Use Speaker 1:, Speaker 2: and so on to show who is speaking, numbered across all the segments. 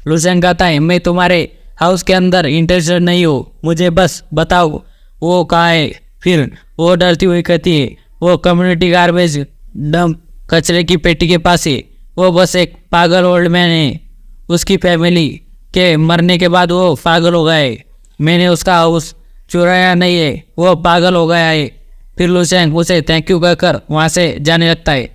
Speaker 1: Lausanne कहता है मैं तुम्हारे हाउस के अंदर इंटरेस्टेड नहीं हूँ, मुझे बस बताओ वो कहाँ है। फिर वो डरती हुई कहती है वो कम्युनिटी गार्बेज डंप कचरे की पेटी के पास है। वो बस एक पागल ओल्ड मैन है, उसकी फैमिली के मरने के बाद वो पागल हो गया है। मैंने उसका हाउस चुराया नहीं है, वो पागल हो गया है। फिर लुसेन उसे थैंक यू कहकर वहाँ से जाने लगता है।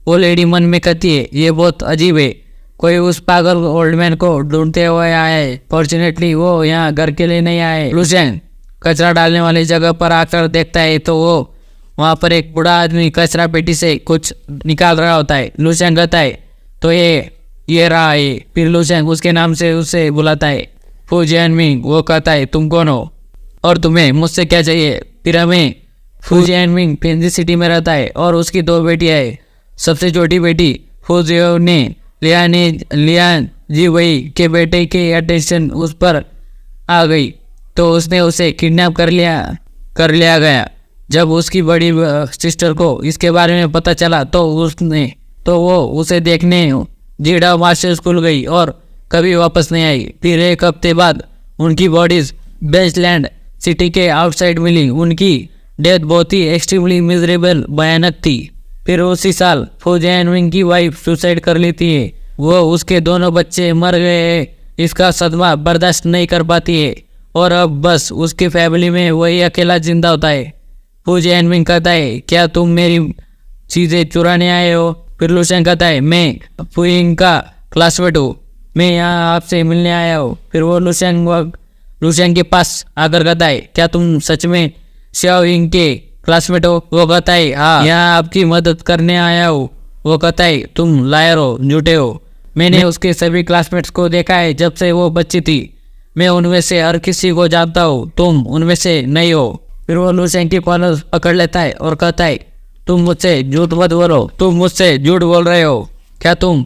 Speaker 1: वो लेडी मन में कहती है ये बहुत अजीब है, कोई उस पागल ओल्ड मैन को ढूंढते हुए आया है। फॉर्चुनेटली वो यहाँ घर के लिए नहीं आए। लुसेन कचरा डालने वाली जगह पर आकर देखता है तो वो वहाँ पर एक बूढ़ा आदमी कचरा पेटी से कुछ निकाल रहा होता है। लुसेन कहता है तो ये रहा है। फिर लुसेन उसके नाम से उसे बुलाता है, फू जियानमिंग। वो कहता है तुम कौन हो और तुम्हें मुझसे क्या चाहिए। फिर हमें फू जियानमिंग पेंजी सिटी में रहता है और उसकी 2 बेटियाँ है। सबसे छोटी बेटी फू जियो ने लियान जी वही के बेटे के अटेंशन उस पर आ गई तो उसने उसे किडनैप कर लिया गया। जब उसकी बड़ी सिस्टर को इसके बारे में पता चला तो वो उसे देखने जीडा मास्टर स्कूल गई और कभी वापस नहीं आई। फिर 1 हफ्ते बाद उनकी बॉडीज बेसलैंड सिटी के आउटसाइड मिली। उनकी डेथ बहुत ही एक्सट्रीमली मिजरेबल भयानक थी। फिर उसी साल फू जियानमिंग की वाइफ सुसाइड कर लेती है। वो उसके दोनों बच्चे मर गए हैं, इसका सदमा बर्दाश्त नहीं कर पाती है और अब बस उसकी फैमिली में वही अकेला जिंदा होता है। फू जियानमिंग कहता है क्या तुम मेरी चीज़ें चुराने आए हो। फिर लुसेन कहता है मैं फूइंग का क्लासमेट हूँ, मैं यहाँ आपसे मिलने आया हूँ। फिर वो लुसेन के पास आकर कहता है क्या तुम सच में शाओइंग के क्लासमेट हो। वो कहता है हाँ, यहाँ आपकी मदद करने आया हूँ। वो कहता है तुम लायर हो, झूठे हो, मैंने उसके सभी क्लासमेट्स को देखा है जब से वो बच्ची थी। मैं उनमें से हर किसी को जानता हूँ, तुम उनमें से नहीं हो। फिर वो लुसेन की कॉलर पकड़ लेता है और कहता है तुम मुझसे झूठ मत बोलो, तुम मुझसे झूठ बोल रहे हो। क्या तुम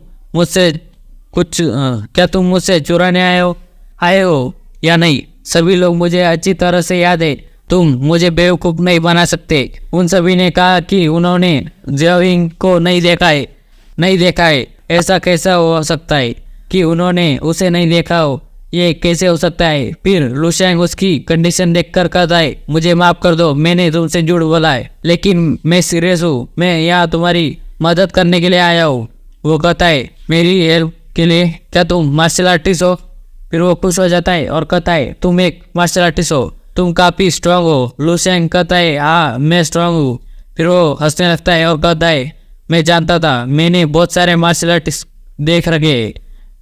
Speaker 1: मुझसे चुराने आए हो या नहीं। सभी लोग मुझे अच्छी तरह से याद है, तुम मुझे बेवकूफ़ नहीं बना सकते। उन सभी ने कहा कि उन्होंने जियाओइंग को नहीं देखा है। ऐसा कैसा हो सकता है कि उन्होंने उसे नहीं देखा हो, ये कैसे हो सकता है। फिर लुसेन उसकी कंडीशन देखकर कहता है मुझे माफ़ कर दो, मैंने तुमसे झूठ बोला है, लेकिन मैं सीरियस हूँ, मैं यहाँ तुम्हारी मदद करने के लिए आया हूँ। वो कहता है मेरी हेल्प के लिए, क्या तुम मार्शल आर्टिस्ट हो। फिर वो खुश हो जाता है और कहता है तुम एक मार्शल आर्टिस्ट हो, तुम काफ़ी स्ट्रांग हो। लुसेन कहता है हाँ मैं स्ट्रांग हूँ। फिर वो हंसने लगता है और कहता है मैं जानता था, मैंने बहुत सारे मार्शल आर्टिस्ट देख रखे हैं,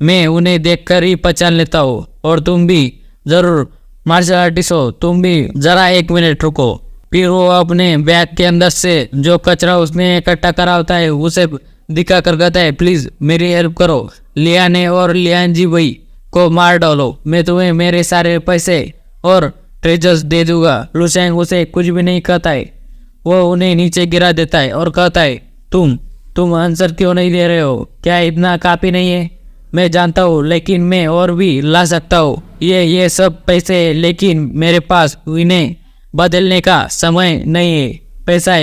Speaker 1: मैं उन्हें देखकर ही पहचान लेता हूँ। और तुम भी ज़रूर मार्शल आर्टिस्ट हो, तुम भी ज़रा 1 मिनट रुको। फिर वो अपने बैग के अंदर से जो कचरा उसने इकट्ठा करा होता है उसे दिखा कर कहता है प्लीज़ मेरी हेल्प करो, लियाने और लियान जी वही को मार डालो, मैं तुम्हें मेरे सारे पैसे और ट्रेजर्स दे दूंगा। लुसेन उसे कुछ भी नहीं कहता है, वो उन्हें नीचे गिरा देता है और कहता है तुम आंसर क्यों नहीं दे रहे हो, क्या इतना काफ़ी नहीं है। मैं जानता हूँ लेकिन मैं और भी ला सकता हूँ ये सब पैसे, लेकिन मेरे पास इन्हें बदलने का समय नहीं है, पैसा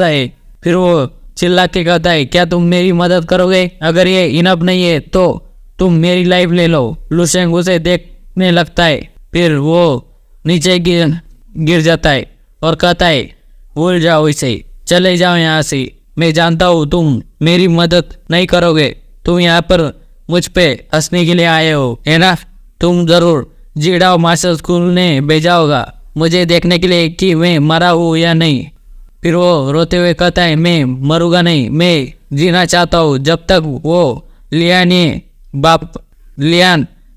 Speaker 1: है। फिर वो चिल्ला के कहता है क्या तुम मेरी मदद करोगे, अगर ये इनफ नहीं है तो तुम मेरी लाइफ ले लो। लुसेन उसे देखने लगता है, फिर वो नीचे गिर जाता है और कहता है भूल जाओ इसे, चले जाओ यहाँ से, मैं जानता हूँ तुम मेरी मदद नहीं करोगे, तुम यहाँ पर मुझ पे हंसने के लिए आए हो, है ना। तुम ज़रूर जीडा मास्टर स्कूल ने भेजा होगा मुझे देखने के लिए कि मैं मरा हूँ या नहीं। फिर वो रोते हुए कहता है मैं मरूंगा नहीं, मैं जीना चाहता हूँ जब तक वो लियान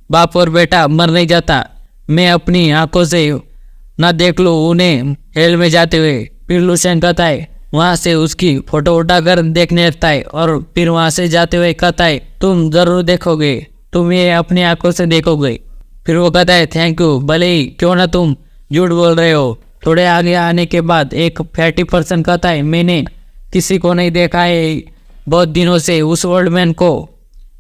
Speaker 1: बाप और बेटा मर नहीं जाता, मैं अपनी आंखों से ना देख लूँ उन्हें हेल में जाते हुए। फिर लुसेन कहता है वहाँ से उसकी फोटो उठाकर देखने लगता है और फिर वहाँ से जाते हुए कहता है तुम ज़रूर देखोगे, तुम ये अपनी आंखों से देखोगे। फिर वो कहता है थैंक यू, भले ही क्यों ना तुम झूठ बोल रहे हो। थोड़े आगे आने के बाद एक फैटी पर्सन कहता है मैंने किसी को नहीं देखा है बहुत दिनों से उस ओल्ड मैन को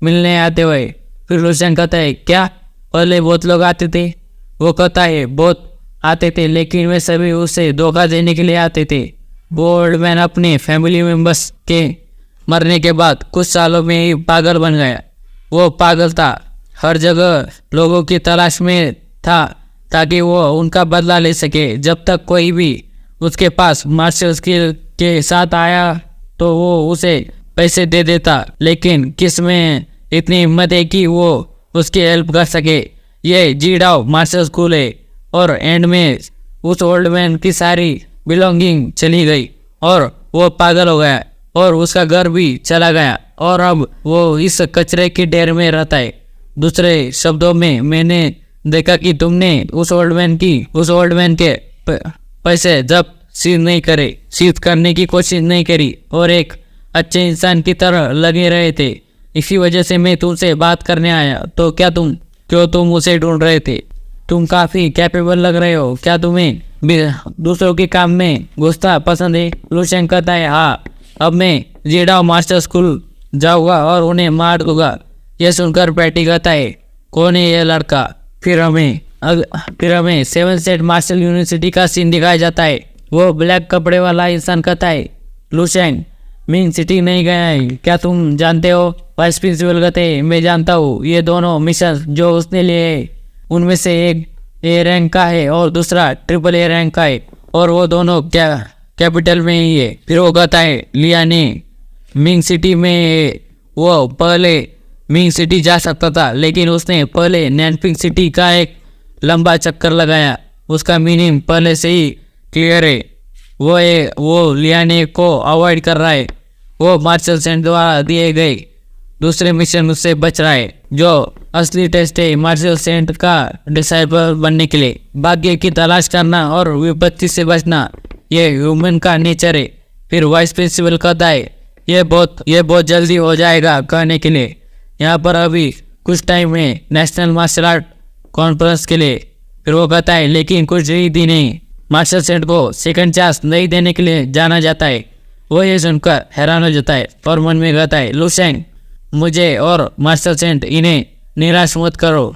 Speaker 1: मिलने आते हुए। फिर लुसेन कहता है क्या पहले बहुत लोग आते थे। वो कहता है बहुत आते थे लेकिन वे सभी उसे धोखा देने के लिए आते थे। वो ओल्ड मैन अपने फैमिली मेम्बर्स के मरने के बाद कुछ सालों में ही पागल बन गया। वो पागल था, हर जगह लोगों की तलाश में था ताकि वो उनका बदला ले सके। जब तक कोई भी उसके पास मार्शल स्किल के साथ आया तो वो उसे पैसे दे देता, लेकिन किस में इतनी हिम्मत है कि वो उसकी हेल्प कर सके। ये जीडाओ मार्शल स्कूल है। और एंड में उस ओल्ड मैन की सारी बिलोंगिंग चली गई और वो पागल हो गया और उसका घर भी चला गया और अब वो इस कचरे की ढेर में रहता है। दूसरे शब्दों में मैंने देखा कि तुमने उस ओल्ड मैन के पैसे जब सीज करने की कोशिश नहीं करी और एक अच्छे इंसान की तरह लगे रहे थे। इसी वजह से मैं तुमसे बात करने आया। तो क्यों तुम उसे ढूंढ रहे थे? तुम काफ़ी कैपेबल लग रहे हो। क्या तुम्हें दूसरों के काम में घुसना पसंद है? लुशेन कहता है, हाँ, अब मैं जीडाओ मास्टर स्कूल जाऊँगा और उन्हें मार दूंगा। यह सुनकर पैटी कहता है, कौन है यह लड़का? फिर हमें 7 स्टेट मार्शल यूनिवर्सिटी का सीन दिखाया जाता है। वो ब्लैक कपड़े वाला इंसान कहता है, लुशेन मिंग सिटी नहीं गया है, क्या तुम जानते हो? वाइस प्रिंसिपल कहते हैं, मैं जानता हूँ। ये दोनों मिशन जो उसने लिए है उनमें से एक ए रैंक का है और दूसरा ट्रिपल ए रैंक का है और वो दोनों कैपिटल में ही है। फिर वो कहता है, लिया ने मिंग सिटी में वो पहले मिंग सिटी जा सकता था, लेकिन उसने पहले नैनपिंग सिटी का एक लंबा चक्कर लगाया। उसका मीनिंग पहले से ही क्लियर है। वो लियाने को अवॉइड कर रहा है। वो मार्शल सेंट द्वारा दिए गए दूसरे मिशन उससे बच रहा है, जो असली टेस्ट है मार्शल सेंट का डिसाइपल बनने के लिए। भाग्य की तलाश करना और विपत्ति से बचना, ये ह्यूमन का नेचर है। फिर वाइस प्रिंसिपल कहता है, ये बहुत जल्दी हो जाएगा कहने के लिए। यहाँ पर अभी कुछ टाइम है नेशनल मार्शल आर्ट कॉन्फ्रेंस के लिए। फिर वो कहता है, लेकिन कुछ ही दिन नहीं, मार्शल सेंट को सेकंड चांस नहीं देने के लिए जाना जाता है। वो ये सुनकर हैरान हो जाता है और मन में कहता है, लुशेन, मुझे और मार्शल सेंट इन्हें निराश मत करो।